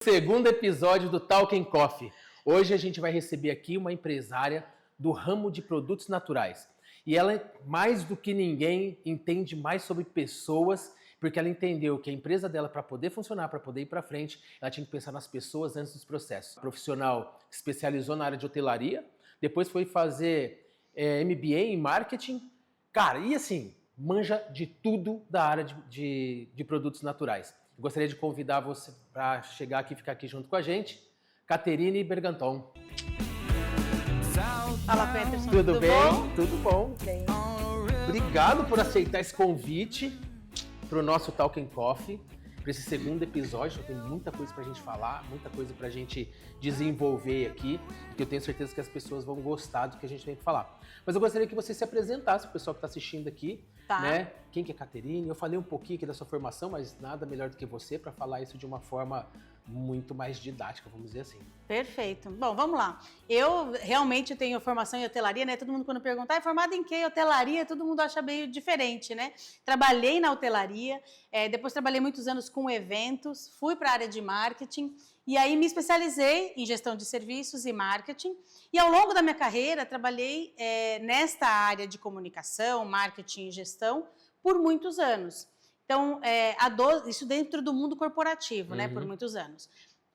Segundo episódio do Talking Coffee. Hoje a gente vai receber aqui uma empresária do ramo de produtos naturais. E ela, mais do que ninguém, entende mais sobre pessoas, porque ela entendeu que a empresa dela, para poder funcionar, para poder ir para frente, ela tinha que pensar nas pessoas antes dos processos. A profissional que especializou na área de hotelaria, depois foi fazer MBA em marketing. Cara, e assim, manja de tudo da área de produtos naturais. Eu gostaria de convidar você para chegar aqui e ficar aqui junto com a gente. Caterine Berganton. Fala, Peterson. Tudo bem? Bom? Tudo bom. Bem. Obrigado por aceitar esse convite para o nosso Talking Coffee, para esse segundo episódio. Tem muita coisa para a gente falar, muita coisa para a gente desenvolver aqui, que eu tenho certeza que as pessoas vão gostar do que a gente tem que falar. Mas eu gostaria que você se apresentasse para o pessoal que está assistindo aqui, Tá. né? Quem que é Caterine? Eu falei um pouquinho aqui da sua formação, mas nada melhor do que você para falar isso de uma forma muito mais didática, vamos dizer assim. Perfeito. Bom, vamos lá. Eu realmente tenho formação em hotelaria, né? Todo mundo quando perguntar, é formado em quê? Hotelaria, todo mundo acha meio diferente, né? Trabalhei na hotelaria, depois trabalhei muitos anos com eventos, fui para a área de marketing e aí me especializei em gestão de serviços e marketing. E ao longo da minha carreira, trabalhei nesta área de comunicação, marketing e gestão por muitos anos. Então, isso dentro do mundo corporativo, né, por muitos anos.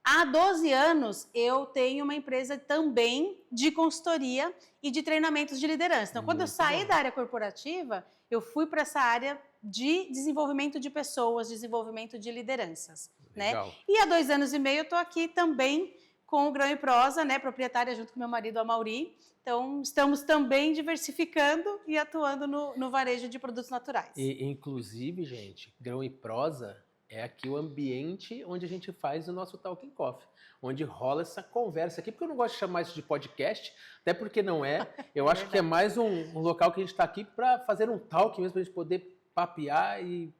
Há 12 anos, eu tenho uma empresa também de consultoria e de treinamentos de liderança. Então, quando eu saí da área corporativa, eu fui para essa área de desenvolvimento de pessoas, desenvolvimento de lideranças. Legal. Né? E há 2 anos e meio, eu estou aqui também com o Grão e Prosa, né, proprietária junto com meu marido, Amaury. Então, estamos também diversificando e atuando no varejo de produtos naturais. E, inclusive, gente, Grão e Prosa é aqui o ambiente onde a gente faz o nosso Talking Coffee, onde rola essa conversa aqui, porque eu não gosto de chamar isso de podcast, até porque não é. Eu acho que é mais um local que a gente está aqui para fazer um talk mesmo, para a gente poder papear e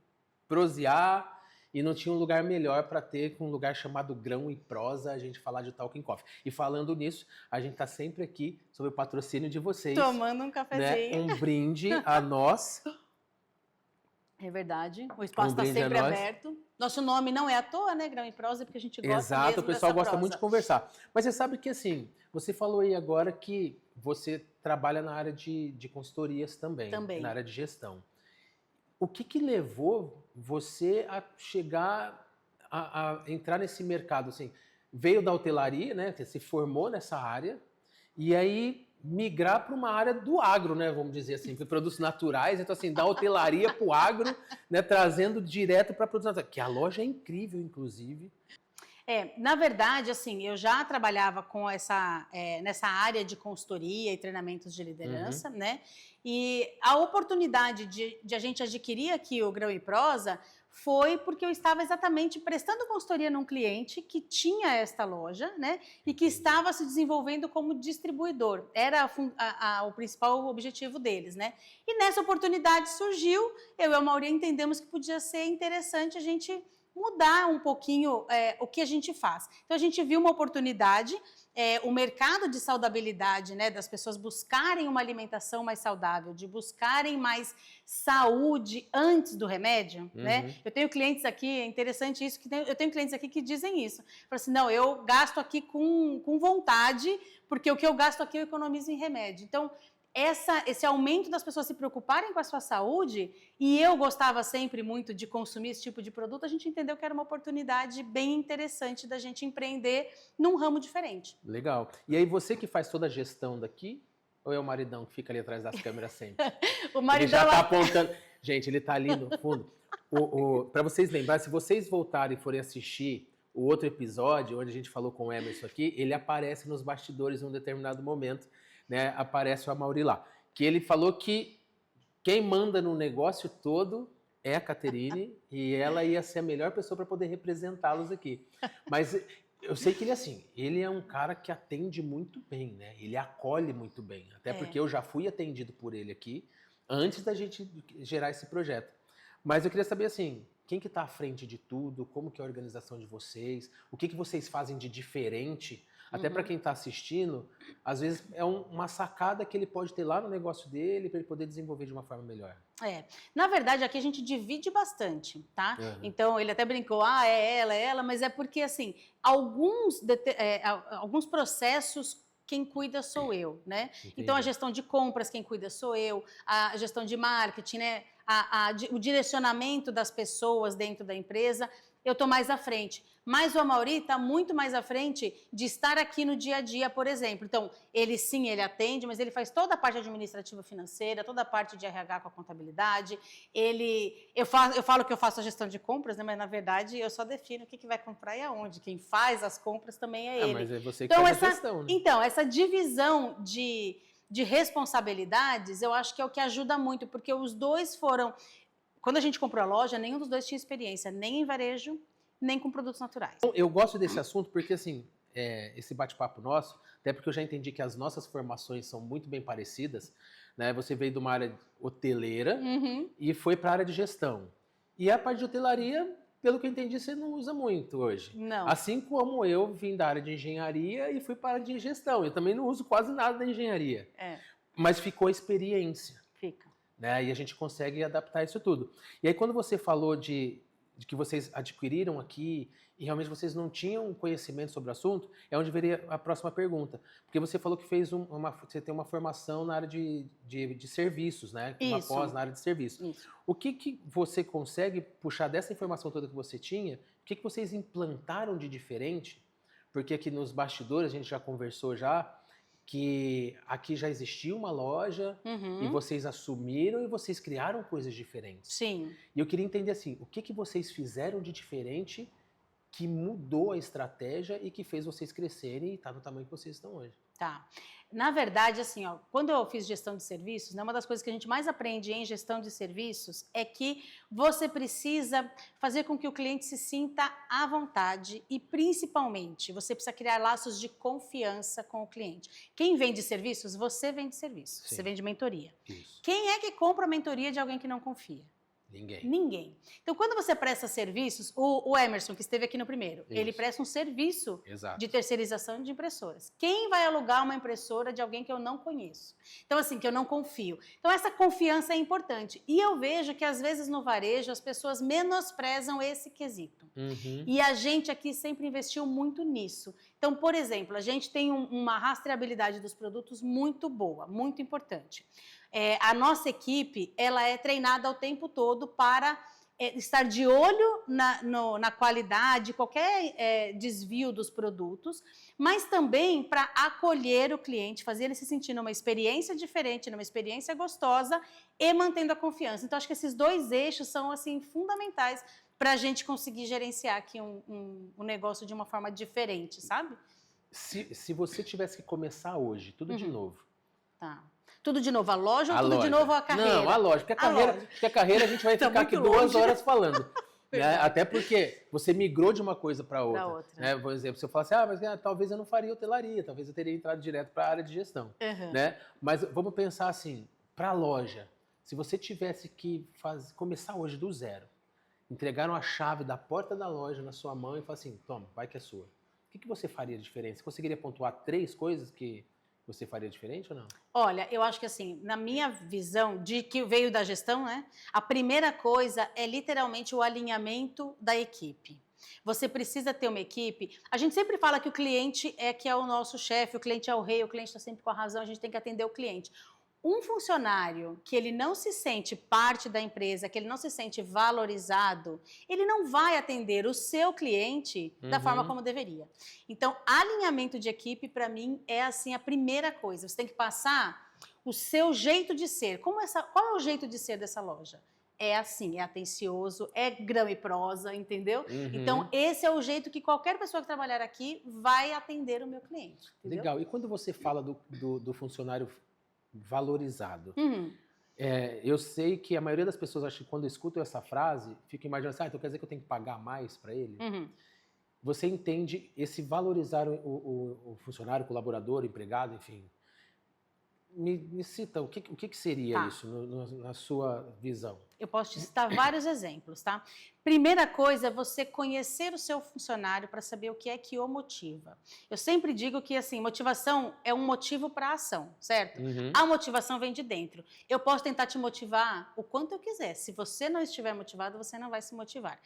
prosear. E não tinha um lugar melhor para ter um lugar chamado Grão e Prosa, a gente falar de Talking Coffee. E falando nisso, a gente está sempre aqui sob o patrocínio de vocês. Tomando um cafezinho. Né? Um brinde a nós. É verdade. O espaço está brinde a sempre nós. aberto. Nosso nome não é à toa, né? Grão e Prosa, porque a gente gosta Exato, mesmo o pessoal dessa gosta prosa. muito de conversar. Mas você sabe que, assim, você falou aí agora que você trabalha na área de consultorias também. Na área de gestão. O que levou você a chegar a entrar nesse mercado? Assim, veio da hotelaria, né? Você se formou nessa área e aí migrar para uma área do agro, né? Vamos dizer assim, para produtos naturais. Então, assim, da hotelaria para o agro, né? Trazendo direto para produtos naturais. Que a loja é incrível, inclusive. Na verdade, assim, eu já trabalhava com nessa área de consultoria e treinamentos de liderança, né? E a oportunidade de a gente adquirir aqui o Grão e Prosa foi porque eu estava exatamente prestando consultoria num cliente que tinha esta loja, né? E que estava se desenvolvendo como distribuidor. Era o principal objetivo deles, né? E nessa oportunidade surgiu, eu e a Amaury entendemos que podia ser interessante a gente mudar um pouquinho o que a gente faz. Então, a gente viu uma oportunidade, o mercado de saudabilidade, né, das pessoas buscarem uma alimentação mais saudável, de buscarem mais saúde antes do remédio, né? Eu tenho clientes aqui, é interessante isso, eu tenho clientes aqui que dizem isso. Falam assim, não, eu gasto aqui com vontade, porque o que eu gasto aqui eu economizo em remédio. Então, esse aumento das pessoas se preocuparem com a sua saúde, e eu gostava sempre muito de consumir esse tipo de produto, a gente entendeu que era uma oportunidade bem interessante da gente empreender num ramo diferente. Legal. E aí você que faz toda a gestão daqui, ou é o maridão que fica ali atrás das câmeras sempre? O maridão ele já está apontando. Gente, ele está ali no fundo. Para vocês lembrarem, se vocês voltarem e forem assistir o outro episódio, onde a gente falou com o Emerson aqui, ele aparece nos bastidores em um determinado momento. Né, aparece o Amaury lá, que ele falou que quem manda no negócio todo é a Caterine e ela ia ser a melhor pessoa para poder representá-los aqui. Mas eu sei que ele é um cara que atende muito bem, né? Ele acolhe muito bem, até porque eu já fui atendido por ele aqui antes da gente gerar esse projeto. Mas eu queria saber assim, quem que está à frente de tudo, como que é a organização de vocês, o que que vocês fazem de diferente, até para quem está assistindo, às vezes é uma sacada que ele pode ter lá no negócio dele para ele poder desenvolver de uma forma melhor. Na verdade, aqui a gente divide bastante, tá? Uhum. Então, ele até brincou, é ela, mas é porque, assim, alguns processos quem cuida sou eu, né? Entendi. Então, a gestão de compras, quem cuida sou eu, a gestão de marketing, né? O direcionamento das pessoas dentro da empresa, eu estou mais à frente. Mas o Amaury está muito mais à frente de estar aqui no dia a dia, por exemplo. Então, ele atende, mas ele faz toda a parte administrativa financeira, toda a parte de RH com a contabilidade. Eu falo que eu faço a gestão de compras, né? Mas na verdade eu só defino o que vai comprar e aonde. Quem faz as compras também é ele. Mas é você que faz a gestão, né? Então, essa divisão de responsabilidades, eu acho que é o que ajuda muito, porque os dois foram... Quando a gente comprou a loja, nenhum dos dois tinha experiência, nem em varejo, nem com produtos naturais. Eu gosto desse assunto porque, assim, esse bate-papo nosso, até porque eu já entendi que as nossas formações são muito bem parecidas, né? Você veio de uma área hoteleira e foi para a área de gestão. E a parte de hotelaria, pelo que eu entendi, você não usa muito hoje. Não. Assim como eu vim da área de engenharia e fui para a área de gestão. Eu também não uso quase nada da engenharia. Mas ficou a experiência. Fica. Né? E a gente consegue adaptar isso tudo. E aí, quando você falou de que vocês adquiriram aqui e realmente vocês não tinham conhecimento sobre o assunto, é onde viria a próxima pergunta. Porque você falou que você tem uma formação na área de serviços, né? Uma pós na área de serviços. Isso. O que você consegue puxar dessa informação toda que você tinha, o que vocês implantaram de diferente? Porque aqui nos bastidores, a gente já conversou que aqui já existia uma loja e vocês assumiram e vocês criaram coisas diferentes. Sim. E eu queria entender assim, o que vocês fizeram de diferente que mudou a estratégia e que fez vocês crescerem e estar no tamanho que vocês estão hoje? Tá. Na verdade, assim, ó, quando eu fiz gestão de serviços, né, uma das coisas que a gente mais aprende em gestão de serviços é que você precisa fazer com que o cliente se sinta à vontade e, principalmente, você precisa criar laços de confiança com o cliente. Quem vende serviços? Você vende serviços. Sim. Você vende mentoria. Isso. Quem é que compra a mentoria de alguém que não confia? Ninguém. Então, quando você presta serviços, o Emerson, que esteve aqui no primeiro, ele presta um serviço de terceirização de impressoras. Quem vai alugar uma impressora de alguém que eu não conheço? Então, assim, que eu não confio. Então, essa confiança é importante. E eu vejo que, às vezes, no varejo, as pessoas menosprezam esse quesito. E a gente aqui sempre investiu muito nisso. Então, por exemplo, a gente tem uma rastreabilidade dos produtos muito boa, muito importante. A nossa equipe, ela é treinada o tempo todo para estar de olho na qualidade, qualquer desvio dos produtos, mas também para acolher o cliente, fazer ele se sentir numa experiência diferente, numa experiência gostosa e mantendo a confiança. Então, acho que esses dois eixos são assim fundamentais para a gente conseguir gerenciar aqui um negócio de uma forma diferente, sabe? Se você tivesse que começar hoje, tudo de novo. Tá. Tudo de novo a loja ou tudo de novo a carreira? Não, a loja. Porque a carreira a gente vai ficar aqui 2 horas falando. Né? Até porque você migrou de uma coisa para outra. Né? Por exemplo, se eu falasse, mas talvez eu não faria hotelaria, talvez eu teria entrado direto para a área de gestão. Né? Mas vamos pensar assim, para a loja, se você tivesse que começar hoje do zero, entregaram a chave da porta da loja na sua mão e falaram assim, toma, vai que é sua. O que você faria de diferente? Você conseguiria pontuar 3 coisas que você faria diferente ou não? Olha, eu acho que assim, na minha visão, de que veio da gestão, né? A primeira coisa é literalmente o alinhamento da equipe. Você precisa ter uma equipe. A gente sempre fala que o cliente é o nosso chefe, o cliente é o rei, o cliente está sempre com a razão, a gente tem que atender o cliente. Um funcionário que ele não se sente parte da empresa, que ele não se sente valorizado, ele não vai atender o seu cliente da forma como deveria. Então, alinhamento de equipe, para mim, é assim a primeira coisa. Você tem que passar o seu jeito de ser. Qual é o jeito de ser dessa loja? É assim, é atencioso, é grão e prosa, entendeu? Então, esse é o jeito que qualquer pessoa que trabalhar aqui vai atender o meu cliente. Entendeu? Legal. E quando você fala do funcionário valorizado. Eu sei que a maioria das pessoas, acho que quando escutam essa frase, fica imaginando assim, então quer dizer que eu tenho que pagar mais para ele? Você entende esse valorizar o funcionário, colaborador, empregado, enfim. Me cita, o que seria isso na sua visão? Eu posso te citar vários exemplos, tá? Primeira coisa é você conhecer o seu funcionário para saber o que é que o motiva. Eu sempre digo que, assim, motivação é um motivo para a ação, certo? Uhum. A motivação vem de dentro. Eu posso tentar te motivar o quanto eu quiser. Se você não estiver motivado, você não vai se motivar.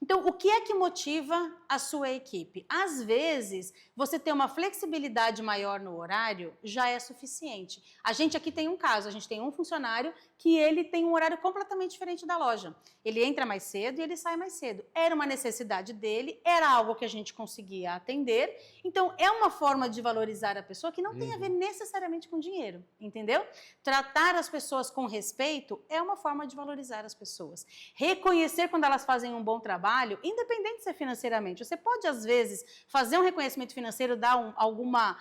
Então, o que é que motiva a sua equipe? Às vezes, você ter uma flexibilidade maior no horário já é suficiente. A gente aqui tem um caso, a gente tem um funcionário que ele tem um horário completamente diferente da loja. Ele entra mais cedo e ele sai mais cedo. Era uma necessidade dele, era algo que a gente conseguia atender. Então, é uma forma de valorizar a pessoa que não tem a ver necessariamente com dinheiro, entendeu? Tratar as pessoas com respeito é uma forma de valorizar as pessoas. Reconhecer quando elas fazem um bom trabalho, independente de ser financeiramente. Você pode, às vezes, fazer um reconhecimento financeiro, dar alguma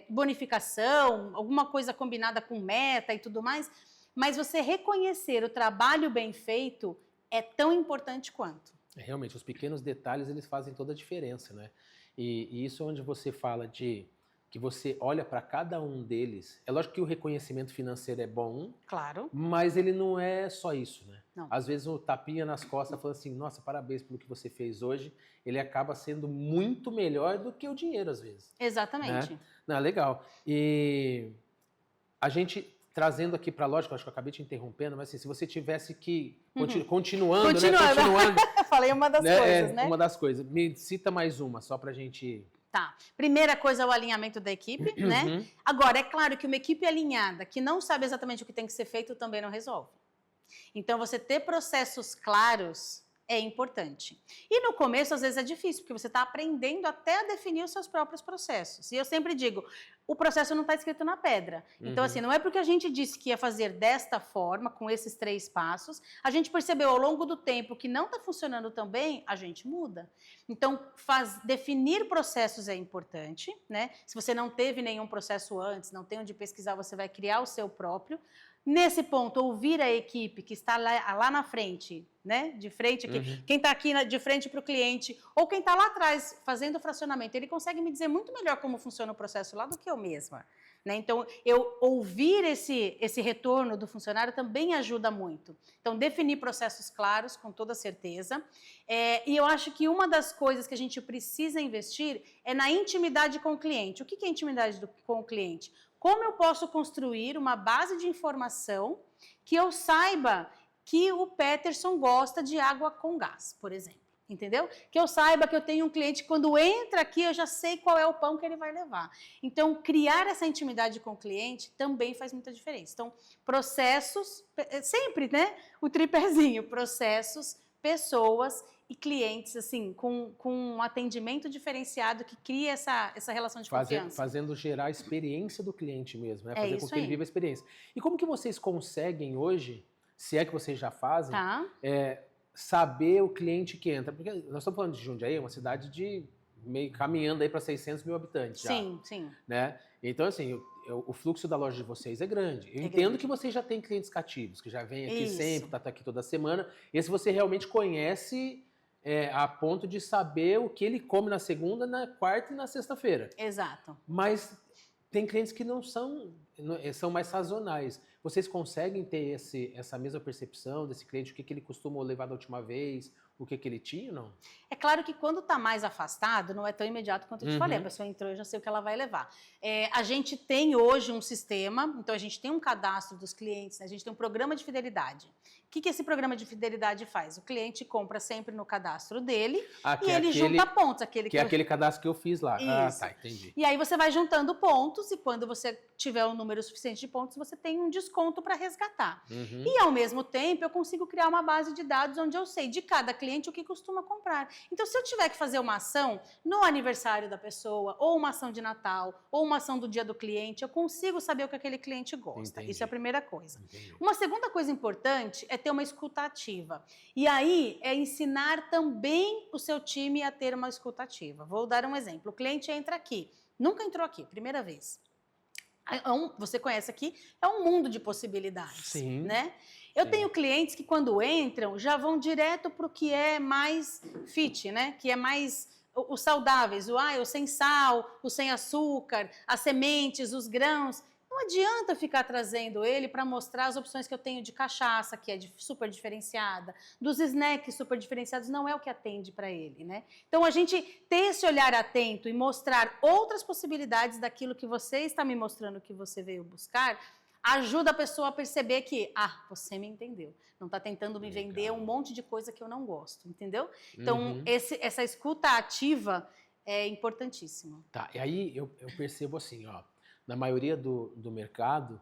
bonificação, alguma coisa combinada com meta e tudo mais, mas você reconhecer o trabalho bem feito é tão importante quanto. Realmente, os pequenos detalhes, eles fazem toda a diferença, né? E isso é onde você fala de que você olha para cada um deles. É lógico que o reconhecimento financeiro é bom, claro, mas ele não é só isso, né? Não. Às vezes o tapinha nas costas falando assim, nossa, parabéns pelo que você fez hoje, ele acaba sendo muito melhor do que o dinheiro, às vezes. Exatamente. Né? Não, legal. E a gente trazendo aqui para a lógica, acho que eu acabei te interrompendo, mas assim, se você tivesse que continuando, né? Continuando. Falei uma das coisas, né? Uma das coisas. Me cita mais uma, só pra gente... Tá. Primeira coisa é o alinhamento da equipe, né? Agora, é claro que uma equipe alinhada, que não sabe exatamente o que tem que ser feito, também não resolve. Então, você ter processos claros é importante. E no começo, às vezes, é difícil, porque você está aprendendo até a definir os seus próprios processos. E eu sempre digo, o processo não está escrito na pedra. Então, assim, não é porque a gente disse que ia fazer desta forma, com esses 3 passos, a gente percebeu ao longo do tempo que não está funcionando tão bem, a gente muda. Então, definir processos é importante, né? Se você não teve nenhum processo antes, não tem onde pesquisar, você vai criar o seu próprio. Nesse ponto, ouvir a equipe que está lá na frente, né? De frente, quem está aqui de frente para o cliente, ou quem está lá atrás fazendo o fracionamento, ele consegue me dizer muito melhor como funciona o processo lá do que eu mesma. Né? Então, eu ouvir esse retorno do funcionário também ajuda muito. Então, definir processos claros, com toda certeza. E eu acho que uma das coisas que a gente precisa investir é na intimidade com o cliente. O que é intimidade com o cliente? Como eu posso construir uma base de informação que eu saiba que o Peterson gosta de água com gás, por exemplo, entendeu? Que eu saiba que eu tenho um cliente que quando entra aqui eu já sei qual é o pão que ele vai levar. Então, criar essa intimidade com o cliente também faz muita diferença. Então, processos, sempre, né? O tripézinho, processos, pessoas e clientes, assim, com um atendimento diferenciado que cria essa relação de confiança. Fazendo gerar a experiência do cliente mesmo, né? Fazer com que ele viva a experiência. E como que vocês conseguem hoje, se é que vocês já fazem, saber o cliente que entra? Porque nós estamos falando de Jundiaí, uma cidade de meio caminhando aí para 600 mil habitantes já. Sim. Né? Então, assim, o fluxo da loja de vocês é grande. Eu entendo que vocês já têm clientes cativos, que já vêm aqui sempre, tá aqui toda semana. Esse você realmente conhece a ponto de saber o que ele come na segunda, na quarta e na sexta-feira. Exato. Mas tem clientes que não são mais sazonais. Vocês conseguem ter essa mesma percepção desse cliente, o que ele costumou levar da última vez, o que ele tinha ou não? É claro que quando está mais afastado, não é tão imediato quanto eu te falei. A pessoa entrou, eu já sei o que ela vai levar. A gente tem hoje um sistema, então a gente tem um cadastro dos clientes, né? A gente tem um programa de fidelidade. O que esse programa de fidelidade faz? O cliente compra sempre no cadastro dele e ele junta pontos. Aquele cadastro que eu fiz lá. Isso. Ah, tá, entendi. E aí você vai juntando pontos e quando você tiver um número suficiente de pontos, você tem um desconto para resgatar. E ao mesmo tempo, eu consigo criar uma base de dados onde eu sei de cada cliente o que costuma comprar. Então, se eu tiver que fazer uma ação no aniversário da pessoa, ou uma ação de Natal, ou uma ação do dia do cliente, eu consigo saber o que aquele cliente gosta. Entendi. Isso é a primeira coisa. Entendi. Uma segunda coisa importante é ter uma escuta ativa. E aí, é ensinar também o seu time a ter uma escuta ativa. Vou dar um exemplo. O cliente entra aqui, nunca entrou aqui, primeira vez. Você conhece aqui, é um mundo de possibilidades. Sim. Né? Eu tenho clientes que quando entram já vão direto para o que é mais fit, né? Que é mais os saudáveis, o sem sal, o sem açúcar, as sementes, os grãos. Não adianta ficar trazendo ele para mostrar as opções que eu tenho de cachaça, que é super diferenciada, dos snacks super diferenciados, não é o que atende para ele, né? Então, a gente ter esse olhar atento e mostrar outras possibilidades daquilo que você está me mostrando que você veio buscar, ajuda a pessoa a perceber que, você me entendeu. Não está tentando me vender um monte de coisa que eu não gosto, entendeu? Então, essa escuta ativa é importantíssima. Tá, e aí eu percebo assim, ó, na maioria do mercado,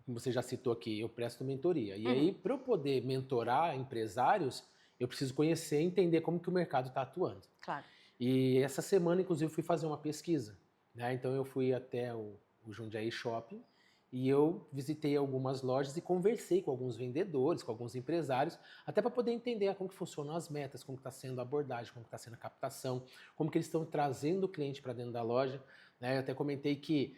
como você já citou aqui, eu presto mentoria. E aí, para eu poder mentorar empresários, eu preciso conhecer e entender como que o mercado está atuando. Claro. E essa semana, inclusive, fui fazer uma pesquisa, né? Então, eu fui até o Jundiaí Shopping e eu visitei algumas lojas e conversei com alguns vendedores, com alguns empresários, até para poder entender como que funcionam as metas, como está sendo a abordagem, como está sendo a captação, como que eles estão trazendo o cliente para dentro da loja. Né? Eu até comentei que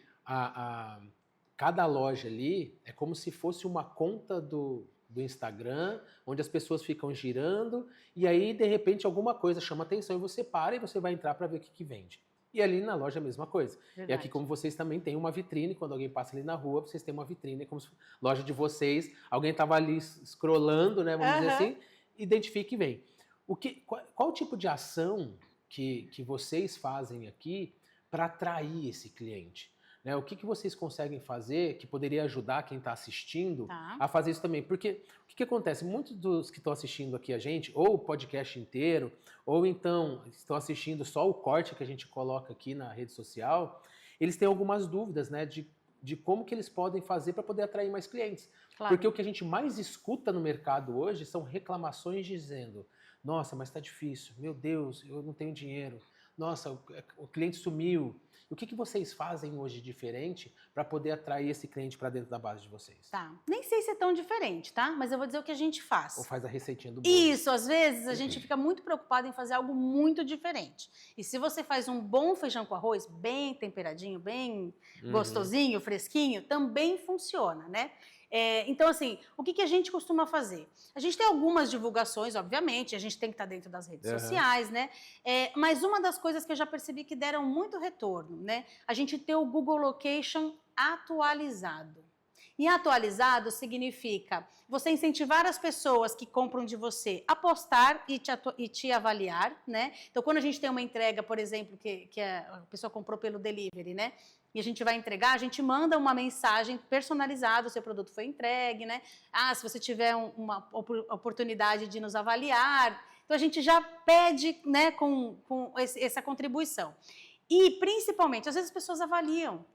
cada loja ali é como se fosse uma conta do Instagram, onde as pessoas ficam girando e aí, de repente, alguma coisa chama atenção e você para e você vai entrar para ver o que vende. E ali na loja é a mesma coisa. Verdade. E aqui, como vocês também têm uma vitrine, quando alguém passa ali na rua, vocês têm uma vitrine, como se loja de vocês, alguém estava ali scrollando, né, vamos dizer assim, identifica e vem. Qual o tipo de ação que vocês fazem aqui para atrair esse cliente? Né? O que vocês conseguem fazer que poderia ajudar quem está assistindo a fazer isso também? Porque o que acontece? Muitos dos que estão assistindo aqui a gente, ou o podcast inteiro, ou então estão assistindo só o corte que a gente coloca aqui na rede social, eles têm algumas dúvidas, né, de como que eles podem fazer para poder atrair mais clientes. Claro. Porque o que a gente mais escuta no mercado hoje são reclamações dizendo: nossa, mas está difícil, meu Deus, eu não tenho dinheiro, nossa, o cliente sumiu. O que vocês fazem hoje diferente para poder atrair esse cliente para dentro da base de vocês? Tá, nem sei se é tão diferente, tá? Mas eu vou dizer o que a gente faz. Ou faz a receitinha do bolo. Isso, às vezes a gente fica muito preocupado em fazer algo muito diferente. E se você faz um bom feijão com arroz, bem temperadinho, bem gostosinho, fresquinho, também funciona, né? Então, assim, o que a gente costuma fazer? A gente tem algumas divulgações, obviamente, a gente tem que estar dentro das redes sociais, né? Mas uma das coisas que eu já percebi que deram muito retorno, né? A gente ter o Google Location atualizado. E atualizado significa você incentivar as pessoas que compram de você a postar e te avaliar, né? Então, quando a gente tem uma entrega, por exemplo, que a pessoa comprou pelo delivery, né? E a gente vai entregar, a gente manda uma mensagem personalizada, o seu produto foi entregue, né? Se você tiver uma oportunidade de nos avaliar. Então, a gente já pede, né, com essa contribuição. E, principalmente, às vezes as pessoas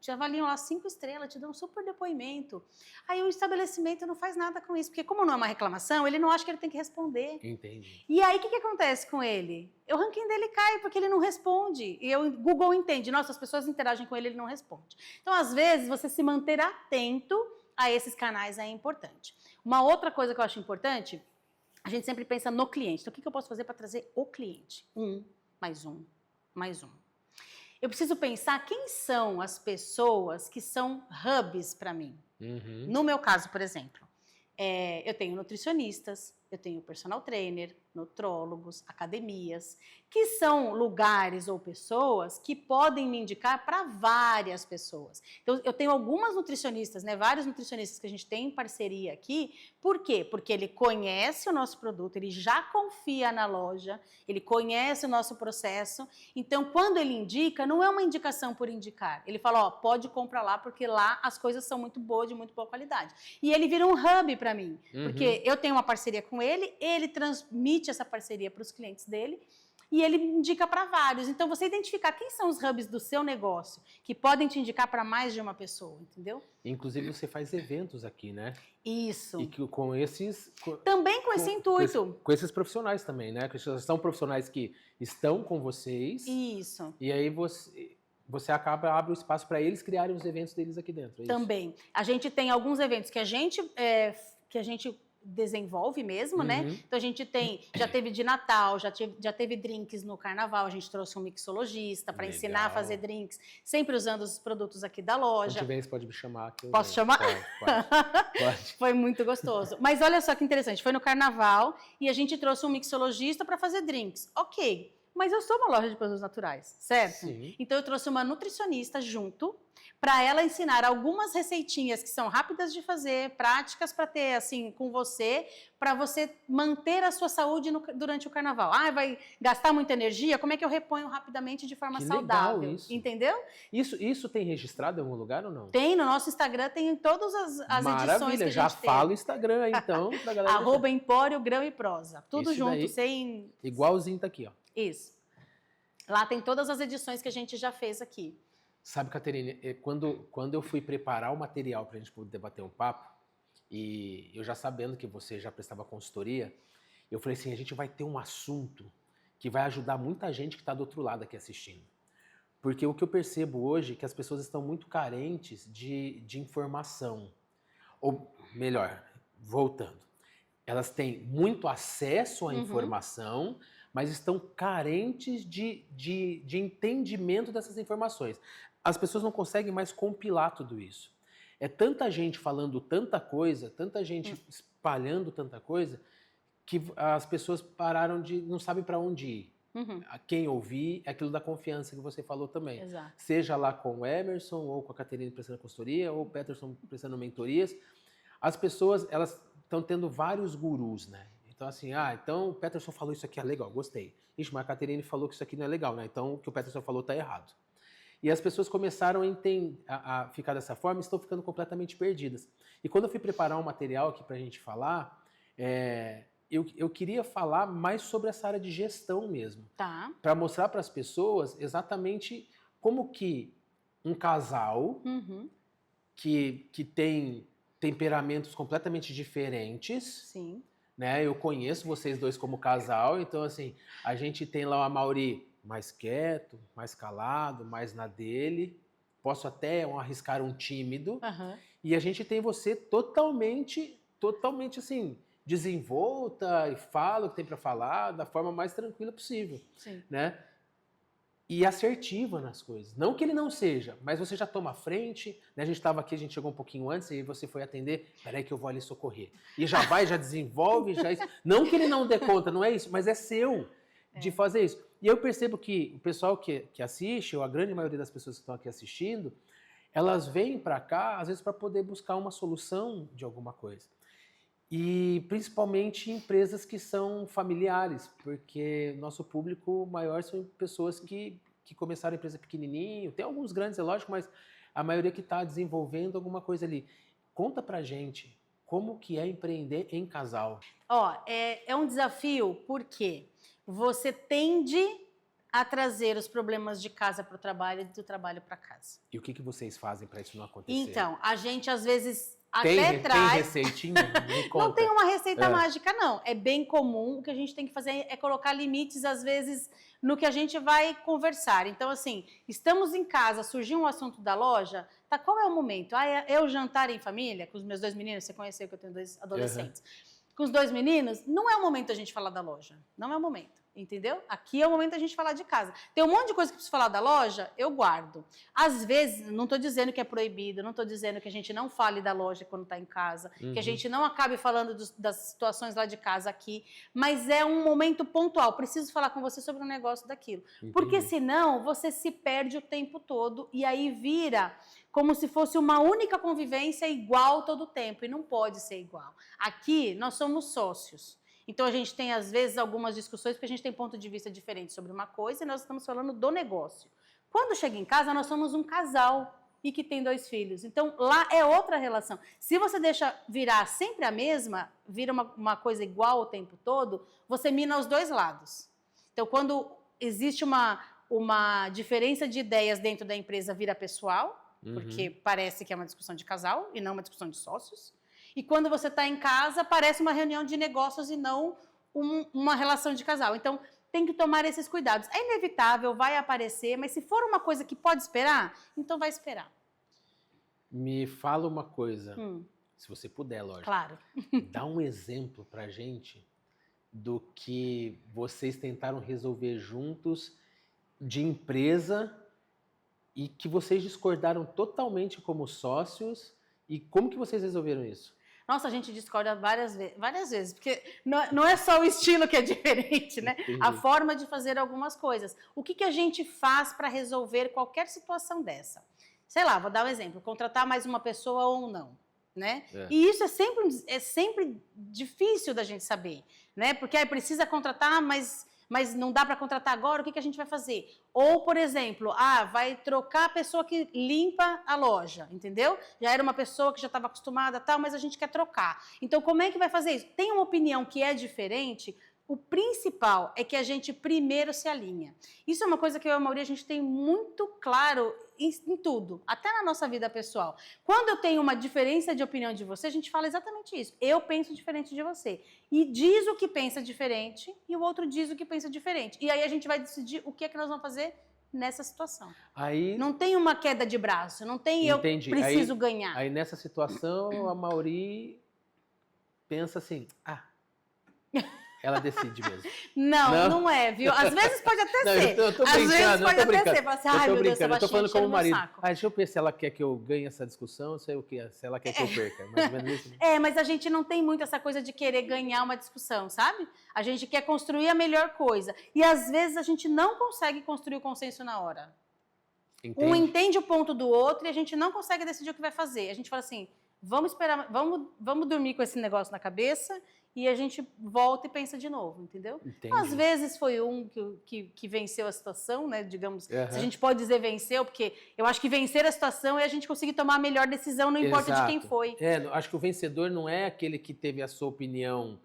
te avaliam lá 5 estrelas, te dão um super depoimento. Aí o estabelecimento não faz nada com isso, porque como não é uma reclamação, ele não acha que ele tem que responder. Entendi. E aí, o que acontece com ele? O ranking dele cai, porque ele não responde. E o Google entende, nossa, as pessoas interagem com ele, ele não responde. Então, às vezes, você se manter atento a esses canais é importante. Uma outra coisa que eu acho importante, a gente sempre pensa no cliente. Então, o que eu posso fazer para trazer o cliente? Mais um. Eu preciso pensar quem são as pessoas que são hubs para mim. No meu caso, por exemplo, eu tenho nutricionistas, eu tenho personal trainer, nutrólogos, academias, que são lugares ou pessoas que podem me indicar para várias pessoas. Então, eu tenho algumas nutricionistas, né, vários nutricionistas que a gente tem em parceria aqui. Por quê? Porque ele conhece o nosso produto, ele já confia na loja, ele conhece o nosso processo. Então, quando ele indica, não é uma indicação por indicar. Ele fala, pode comprar lá, porque lá as coisas são muito boas, de muito boa qualidade. E ele vira um hub para mim, porque eu tenho uma parceria com ele transmite essa parceria para os clientes dele e ele indica para vários. Então, você identificar quem são os hubs do seu negócio que podem te indicar para mais de uma pessoa, entendeu? Inclusive, você faz eventos aqui, né? Isso. E com esses... Também com esse intuito. Com esses profissionais também, né? Que são profissionais que estão com vocês. Isso. E aí você abre o espaço para eles criarem os eventos deles aqui dentro. Também. A gente tem alguns eventos que a gente desenvolve mesmo, né? Então a gente já teve de Natal, já teve drinks no Carnaval, a gente trouxe um mixologista para ensinar a fazer drinks, sempre usando os produtos aqui da loja. Quando tiver, você pode me chamar. Posso chamar? Pode. Foi muito gostoso. Mas olha só que interessante, foi no Carnaval e a gente trouxe um mixologista para fazer drinks. Ok, Mas eu sou uma loja de produtos naturais, certo? Sim. Então eu trouxe uma nutricionista junto para ela ensinar algumas receitinhas que são rápidas de fazer, práticas para ter assim com você, para você manter a sua saúde durante o carnaval. Ah, vai gastar muita energia? Como é que eu reponho rapidamente de forma Que saudável? legal isso. Entendeu? Isso tem registrado em algum lugar ou não? Tem no nosso Instagram, tem em todas as edições que Maravilha, a já gente fala o teve. Instagram aí, então, pra galera deixar. Arroba Empório, Grão e Prosa. Tudo Esse junto, daí, sem... igualzinho tá aqui, ó. Isso. Lá tem todas as edições que a gente já fez aqui. Sabe, Caterine, quando eu fui preparar o material pra gente poder bater um papo, e eu já sabendo que você já prestava consultoria, eu falei assim, a gente vai ter um assunto que vai ajudar muita gente que está do outro lado aqui assistindo. Porque o que eu percebo hoje é que as pessoas estão muito carentes de informação. Ou, melhor, voltando, elas têm muito acesso à informação, mas estão carentes de entendimento dessas informações. As pessoas não conseguem mais compilar tudo isso. É tanta gente falando tanta coisa, tanta gente espalhando tanta coisa, que as pessoas pararam não sabem para onde ir. A quem ouvir é aquilo da confiança que você falou também. Exato. Seja lá com o Emerson, ou com a Caterine prestando consultoria, ou o Peterson prestando mentorias. As pessoas, elas estão tendo vários gurus, né? Então, assim, então o Peterson falou isso aqui, é legal, gostei. Ixi, mas a Caterine falou que isso aqui não é legal, né? Então o que o Peterson falou está errado. E as pessoas começaram a ficar dessa forma e estão ficando completamente perdidas. E quando eu fui preparar um material aqui para a gente falar, eu queria falar mais sobre essa área de gestão mesmo. Tá. Para mostrar para as pessoas exatamente como que um casal que tem temperamentos completamente diferentes. Sim. Né? Eu conheço vocês dois como casal, então assim, a gente tem lá o Amaury mais quieto, mais calado, mais na dele. Posso até arriscar um tímido. E a gente tem você totalmente assim, desenvolta e fala o que tem para falar da forma mais tranquila possível. Sim. Né? E assertiva nas coisas. Não que ele não seja, mas você já toma a frente, né? A gente estava aqui, a gente chegou um pouquinho antes e você foi atender, peraí que eu vou ali socorrer. E já vai, já desenvolve, já... Não que ele não dê conta, não é isso, mas é seu de fazer isso. E eu percebo que o pessoal que assiste, ou a grande maioria das pessoas que estão aqui assistindo, elas vêm para cá, às vezes, para poder buscar uma solução de alguma coisa. E principalmente empresas que são familiares, porque nosso público maior são pessoas que começaram a empresa pequenininho, tem alguns grandes, é lógico, mas a maioria que está desenvolvendo alguma coisa ali. Conta pra gente como que é empreender em casal. É um desafio porque você tende a trazer os problemas de casa para o trabalho e do trabalho para casa. E o que vocês fazem para isso não acontecer? Então, a gente às vezes... Tem receitinha? Me conta. Não tem uma receita mágica, não. É bem comum. O que a gente tem que fazer é colocar limites, às vezes, no que a gente vai conversar. Então, assim, estamos em casa, surgiu um assunto da loja, tá? Qual é o momento? É o jantar em família, com os meus 2 meninos, você conheceu que eu tenho 2 adolescentes. Com os 2 meninos, não é o momento da gente falar da loja. Não é o momento. Entendeu? Aqui é o momento da gente falar de casa. Tem um monte de coisa que preciso falar da loja, eu guardo. Às vezes, não estou dizendo que é proibido, não estou dizendo que a gente não fale da loja quando está em casa, que a gente não acabe falando das situações lá de casa aqui, mas é um momento pontual. Preciso falar com você sobre um negócio daquilo. Entendi. Porque senão você se perde o tempo todo e aí vira como se fosse uma única convivência igual todo o tempo. E não pode ser igual. Aqui, nós somos sócios. Então, a gente tem, às vezes, algumas discussões, porque a gente tem ponto de vista diferente sobre uma coisa e nós estamos falando do negócio. Quando chega em casa, nós somos um casal e que tem 2 filhos. Então, lá é outra relação. Se você deixa virar sempre a mesma, vira uma coisa igual o tempo todo, você mina os 2 lados. Então, quando existe uma diferença de ideias dentro da empresa, vira pessoal, porque parece que é uma discussão de casal e não uma discussão de sócios. E quando você está em casa, parece uma reunião de negócios e não uma relação de casal. Então, tem que tomar esses cuidados. É inevitável, vai aparecer, mas se for uma coisa que pode esperar, então vai esperar. Me fala uma coisa, se você puder, lógico. Claro. Dá um exemplo pra gente do que vocês tentaram resolver juntos de empresa e que vocês discordaram totalmente como sócios e como que vocês resolveram isso? Nossa, a gente discorda várias vezes, porque não é só o estilo que é diferente, né? A forma de fazer algumas coisas. O que a gente faz para resolver qualquer situação dessa? Sei lá, vou dar um exemplo, contratar mais uma pessoa ou não, né? E isso é sempre difícil da gente saber, né? Porque aí precisa contratar, mas não dá para contratar agora, o que a gente vai fazer? Ou, por exemplo, vai trocar a pessoa que limpa a loja, entendeu? Já era uma pessoa que já estava acostumada, tal, mas a gente quer trocar. Então, como é que vai fazer isso? Tem uma opinião que é diferente. O principal é que a gente primeiro se alinha. Isso é uma coisa que eu e a Mauri, a gente tem muito claro em tudo, até na nossa vida pessoal. Quando eu tenho uma diferença de opinião de você, a gente fala exatamente isso. Eu penso diferente de você. E diz o que pensa diferente e o outro diz o que pensa diferente. E aí a gente vai decidir o que é que nós vamos fazer nessa situação. Aí, não tem uma queda de braço, não tem entendi. Eu preciso ganhar. Aí nessa situação, a Mauri pensa assim, ela decide mesmo. Não é, viu? Às vezes pode até ser. Eu tô brincando, Às vezes pode até ser. Fala assim, ai, meu Deus, eu tô falando como marido. saco. Deixa eu ver se ela quer que eu ganhe essa discussão, ou se ela quer que eu perca. Mais ou menos isso. Mas a gente não tem muito essa coisa de querer ganhar uma discussão, sabe? A gente quer construir a melhor coisa. E às vezes a gente não consegue construir o consenso na hora. Entende? Um entende o ponto do outro e a gente não consegue decidir o que vai fazer. A gente fala assim, vamos esperar, vamos dormir com esse negócio na cabeça e a gente volta e pensa de novo, entendeu? Então, às vezes foi que venceu a situação, né? Digamos, se a gente pode dizer venceu, porque eu acho que vencer a situação é a gente conseguir tomar a melhor decisão, não importa de quem foi. Acho que o vencedor não é aquele que teve a sua opinião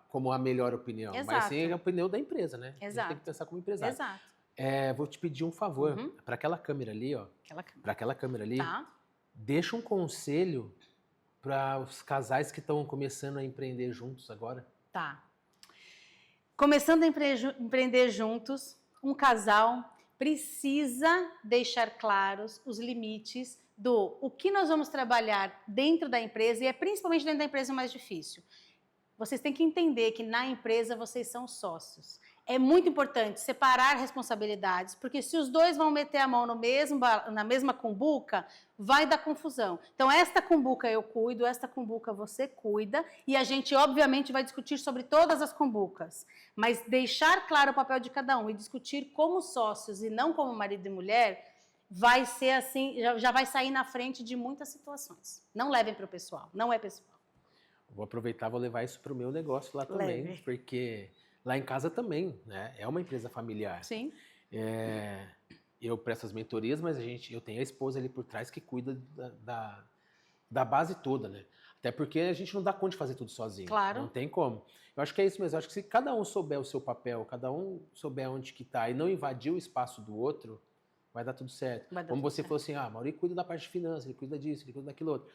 como a melhor opinião, mas sim a opinião da empresa, né? Exato. A gente tem que pensar como empresário. Exato. Vou te pedir um favor, para aquela câmera ali, ó. Para aquela câmera ali, deixa um conselho para os casais que estão começando a empreender juntos agora. Tá. Começando a empreender juntos, um casal precisa deixar claros os limites do o que nós vamos trabalhar dentro da empresa, e é principalmente dentro da empresa o mais difícil. Vocês têm que entender que na empresa vocês são sócios. É muito importante separar responsabilidades, porque se os dois vão meter a mão na mesma cumbuca, vai dar confusão. Então, esta cumbuca eu cuido, esta cumbuca você cuida, e a gente, obviamente, vai discutir sobre todas as cumbucas. Mas deixar claro o papel de cada um e discutir como sócios e não como marido e mulher, vai ser assim, já vai sair na frente de muitas situações. Não levem para o pessoal, não é pessoal. Vou aproveitar, vou levar isso para o meu negócio lá também, porque lá em casa também, né? É uma empresa familiar. Sim. Eu presto as mentorias, mas eu tenho a esposa ali por trás que cuida da base toda, né? Até porque a gente não dá conta de fazer tudo sozinho. Claro. Não tem como. Eu acho que é isso mesmo. Eu acho que se cada um souber o seu papel, cada um souber onde que tá e não invadir o espaço do outro, vai dar tudo certo. Como você falou assim, Mauri cuida da parte de finanças, ele cuida disso, ele cuida daquilo outro.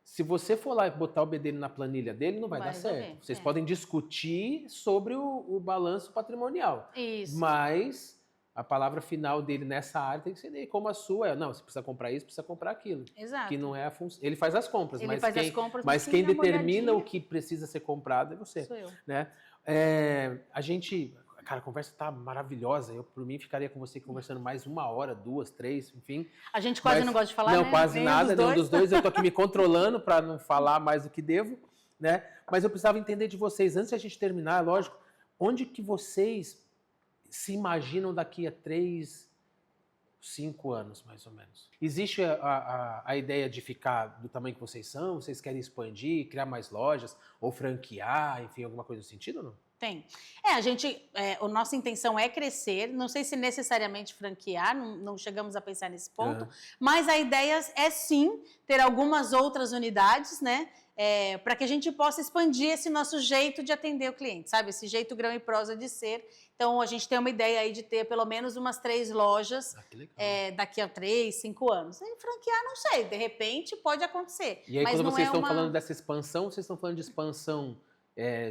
Se você for lá e botar o B dele na planilha dele, não vai dar certo. Vocês podem discutir sobre o balanço patrimonial. Isso. Mas a palavra final dele nessa área tem que ser dele. Como a sua não, você precisa comprar isso, precisa comprar aquilo. Exato. Que não é a função. Ele faz as compras, mas quem determina o que precisa ser comprado é você. Sou eu. Né? Cara, a conversa tá maravilhosa. Eu, por mim, ficaria com você conversando mais 1 hora, 2, 3, enfim. A gente quase não gosta de falar, não, né? Quase nada, nenhum dos dois. Eu tô aqui me controlando para não falar mais do que devo, né? Mas eu precisava entender de vocês, antes de a gente terminar, lógico, onde que vocês se imaginam daqui a 3, 5 anos, mais ou menos? Existe a ideia de ficar do tamanho que vocês são? Vocês querem expandir, criar mais lojas, ou franquear, enfim, alguma coisa no sentido ou não? Tem. A nossa intenção é crescer, não sei se necessariamente franquear, não chegamos a pensar nesse ponto, mas a ideia é sim ter algumas outras unidades, né? Para que a gente possa expandir esse nosso jeito de atender o cliente, sabe? Esse jeito grão e prosa de ser. Então, a gente tem uma ideia aí de ter pelo menos umas 3 lojas daqui a 3, 5 anos. E franquear, não sei, de repente pode acontecer. E aí, mas quando vocês estão falando dessa expansão, vocês estão falando de expansão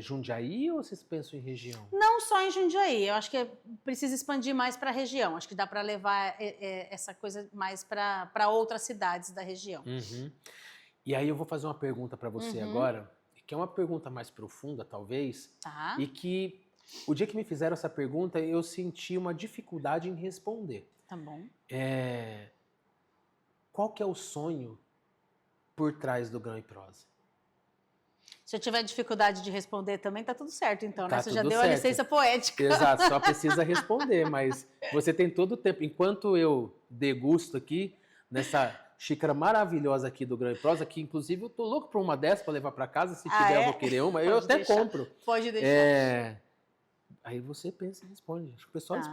Jundiaí ou vocês pensam em região? Não só em Jundiaí, eu acho que precisa expandir mais para a região. Acho que dá para levar essa coisa mais para outras cidades da região. Uhum. E aí eu vou fazer uma pergunta para você agora, que é uma pergunta mais profunda, talvez, e que o dia que me fizeram essa pergunta, eu senti uma dificuldade em responder. Tá bom. Qual que é o sonho por trás do Grão e Prosa? Se eu tiver dificuldade de responder também, tá tudo certo, então, né? Tá Você já tudo deu a certo. licença poética. Exato, só precisa responder, mas você tem todo o tempo. Enquanto eu degusto aqui, nessa xícara maravilhosa aqui do Grão e Prosa, que inclusive eu tô louco por uma dessa para levar para casa, se tiver eu vou querer uma, eu até compro. Pode deixar. Aí você pensa e responde. Acho que o pessoal Tá.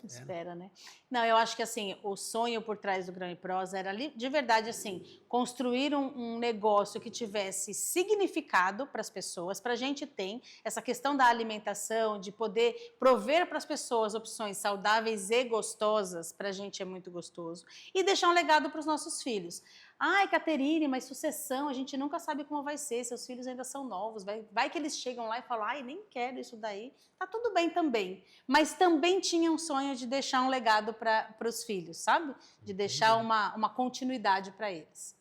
espera. Né? Não, eu acho que assim, o sonho por trás do Grão e Prosa era de verdade assim, construir um negócio que tivesse significado para as pessoas. Para a gente tem essa questão da alimentação, de poder prover para as pessoas opções saudáveis e gostosas, para a gente é muito gostoso. E deixar um legado para os nossos filhos. Ai, Caterine, mas sucessão, a gente nunca sabe como vai ser, seus filhos ainda são novos, vai que eles chegam lá e falam, ai, nem quero isso daí, tá tudo bem também. Mas também tinha um sonho de deixar um legado para os filhos, sabe? De deixar uma continuidade para eles.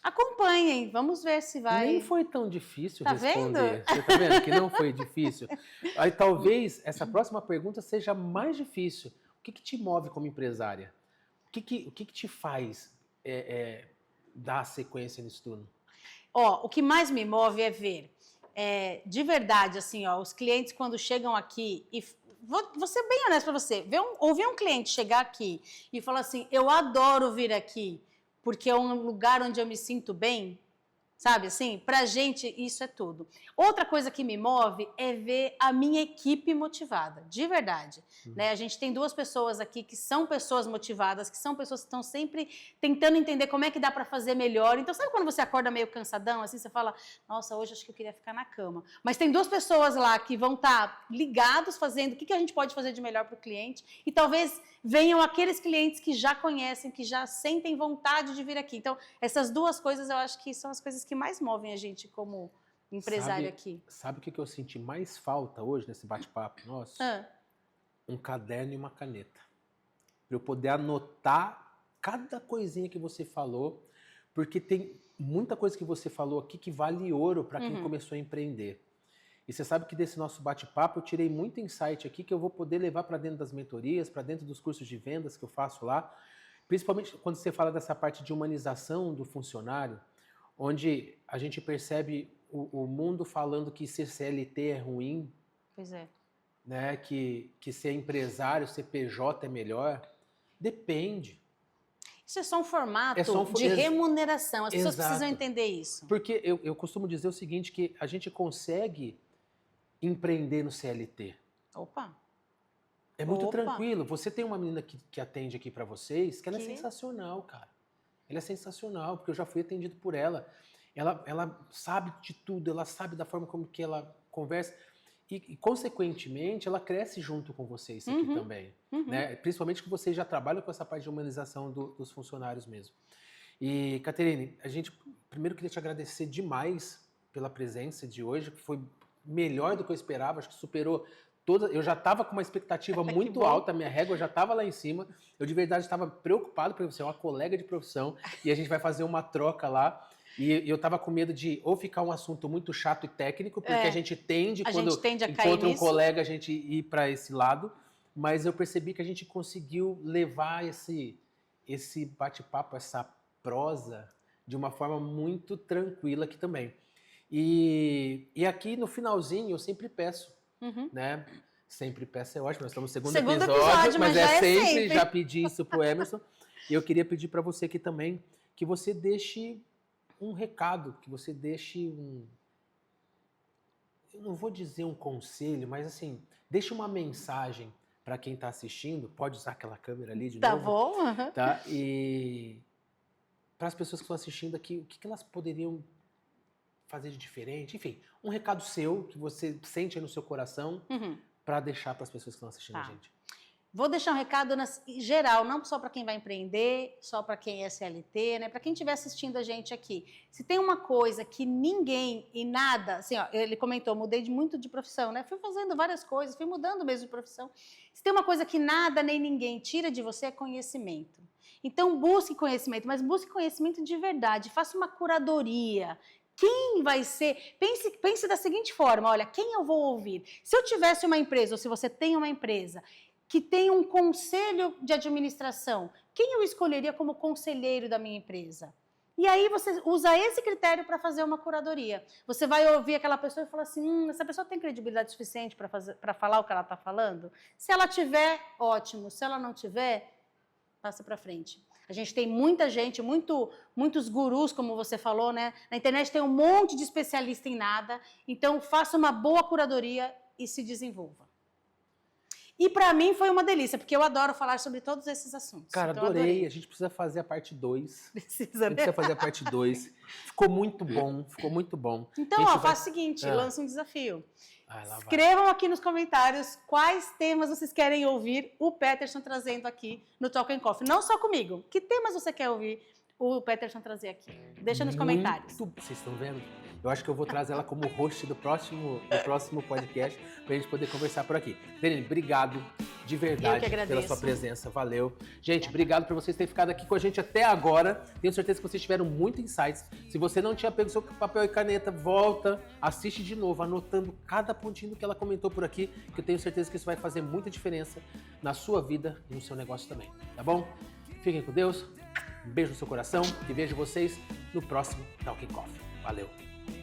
Acompanhem, vamos ver se vai... Nem foi tão difícil Tá responder. vendo? Você tá vendo que não foi difícil? Aí talvez essa próxima pergunta seja mais difícil. O que te move como empresária? O que te faz dar sequência nisso tudo? O que mais me move é ver, de verdade, assim, os clientes quando chegam aqui, e vou ser bem honesto para você, ouvir um cliente chegar aqui e falar assim, eu adoro vir aqui, porque é um lugar onde eu me sinto bem, sabe assim? Pra gente, isso é tudo. Outra coisa que me move é ver a minha equipe motivada, de verdade. Né? A gente tem 2 pessoas aqui que são pessoas motivadas, que são pessoas que estão sempre tentando entender como é que dá para fazer melhor. Então, sabe quando você acorda meio cansadão, assim, você fala, nossa, hoje acho que eu queria ficar na cama. Mas tem 2 pessoas lá que vão estar ligados, fazendo o que a gente pode fazer de melhor para o cliente. E talvez venham aqueles clientes que já conhecem, que já sentem vontade de vir aqui. Então, essas 2 coisas eu acho que são as coisas que mais movem a gente como empresário aqui. Sabe o que eu senti mais falta hoje nesse bate-papo nosso? Um caderno e uma caneta. Para eu poder anotar cada coisinha que você falou, porque tem muita coisa que você falou aqui que vale ouro para quem começou a empreender. E você sabe que desse nosso bate-papo eu tirei muito insight aqui que eu vou poder levar para dentro das mentorias, para dentro dos cursos de vendas que eu faço lá, principalmente quando você fala dessa parte de humanização do funcionário, onde a gente percebe o mundo falando que ser CLT é ruim. Pois é. Né, que ser empresário, ser PJ é melhor. Depende. Isso é só um formato de remuneração. As pessoas precisam entender isso. Porque eu costumo dizer o seguinte, que a gente consegue empreender no CLT. Opa! É muito tranquilo. Você tem uma menina que atende aqui para vocês, que ela é sensacional, cara. Ela é sensacional, porque eu já fui atendido por ela. Ela sabe de tudo, ela sabe da forma como que ela conversa. E, consequentemente, ela cresce junto com vocês aqui também. Né? Principalmente que vocês já trabalham com essa parte de humanização dos funcionários mesmo. E, Caterine, a gente primeiro queria te agradecer demais pela presença de hoje, que foi melhor do que eu esperava, acho que superou toda. Eu já estava com uma expectativa muito alta, minha régua já estava lá em cima. Eu de verdade estava preocupado, porque você é uma colega de profissão e a gente vai fazer uma troca lá. E eu estava com medo de ou ficar um assunto muito chato e técnico, porque a gente tende, quando encontra um colega, a gente ir para esse lado. Mas eu percebi que a gente conseguiu levar esse bate-papo, essa prosa, de uma forma muito tranquila aqui também. E aqui no finalzinho eu sempre peço, né? Sempre peço é ótimo, nós estamos no segundo episódio, mas é sempre, já pedi isso pro Emerson. E eu queria pedir para você aqui também que você deixe um recado, que você deixe eu não vou dizer um conselho, mas assim, deixe uma mensagem para quem está assistindo, pode usar aquela câmera ali de novo. Tá bom. Tá? E para as pessoas que estão assistindo aqui, o que elas poderiam fazer de diferente? Enfim, um recado seu, que você sente aí no seu coração, para deixar para as pessoas que estão assistindo a gente. Vou deixar um recado em geral, não só para quem vai empreender, só para quem é CLT, né? Para quem estiver assistindo a gente aqui. Se tem uma coisa que ninguém e nada, assim, ele comentou, mudei muito de profissão, né? Fui fazendo várias coisas, fui mudando mesmo de profissão. Se tem uma coisa que nada nem ninguém tira de você é conhecimento. Então busque conhecimento, mas busque conhecimento de verdade, faça uma curadoria. Quem vai ser? Pense da seguinte forma, olha, quem eu vou ouvir? Se eu tivesse uma empresa, ou se você tem uma empresa que tem um conselho de administração, quem eu escolheria como conselheiro da minha empresa? E aí você usa esse critério para fazer uma curadoria. Você vai ouvir aquela pessoa e falar assim, essa pessoa tem credibilidade suficiente para falar o que ela está falando? Se ela tiver, ótimo. Se ela não tiver, passa para frente. A gente tem muita gente, muitos gurus, como você falou, né? Na internet tem um monte de especialista em nada. Então, faça uma boa curadoria e se desenvolva. E para mim foi uma delícia, porque eu adoro falar sobre todos esses assuntos. Cara, então, adorei. A gente precisa fazer a parte 2. Precisa, A gente precisa fazer a parte 2. Ficou muito bom, ficou muito bom. Então, Gente, ó, faça o seguinte, lança um desafio. Lá vai. Escrevam aqui nos comentários quais temas vocês querem ouvir o Peterson trazendo aqui no Talk and Coffee. Não só comigo. Que temas você quer ouvir o Peterson trazer aqui? Deixa nos comentários. Vocês estão vendo? Eu acho que eu vou trazer ela como host do próximo podcast pra gente poder conversar por aqui. Denise, obrigado de verdade pela sua presença. Valeu. Gente, obrigado por vocês terem ficado aqui com a gente até agora. Tenho certeza que vocês tiveram muito insights. Se você não tinha pego seu papel e caneta, volta, assiste de novo, anotando cada pontinho que ela comentou por aqui, que eu tenho certeza que isso vai fazer muita diferença na sua vida e no seu negócio também. Tá bom? Fiquem com Deus. Um beijo no seu coração e vejo vocês no próximo Talk Coffee. Valeu!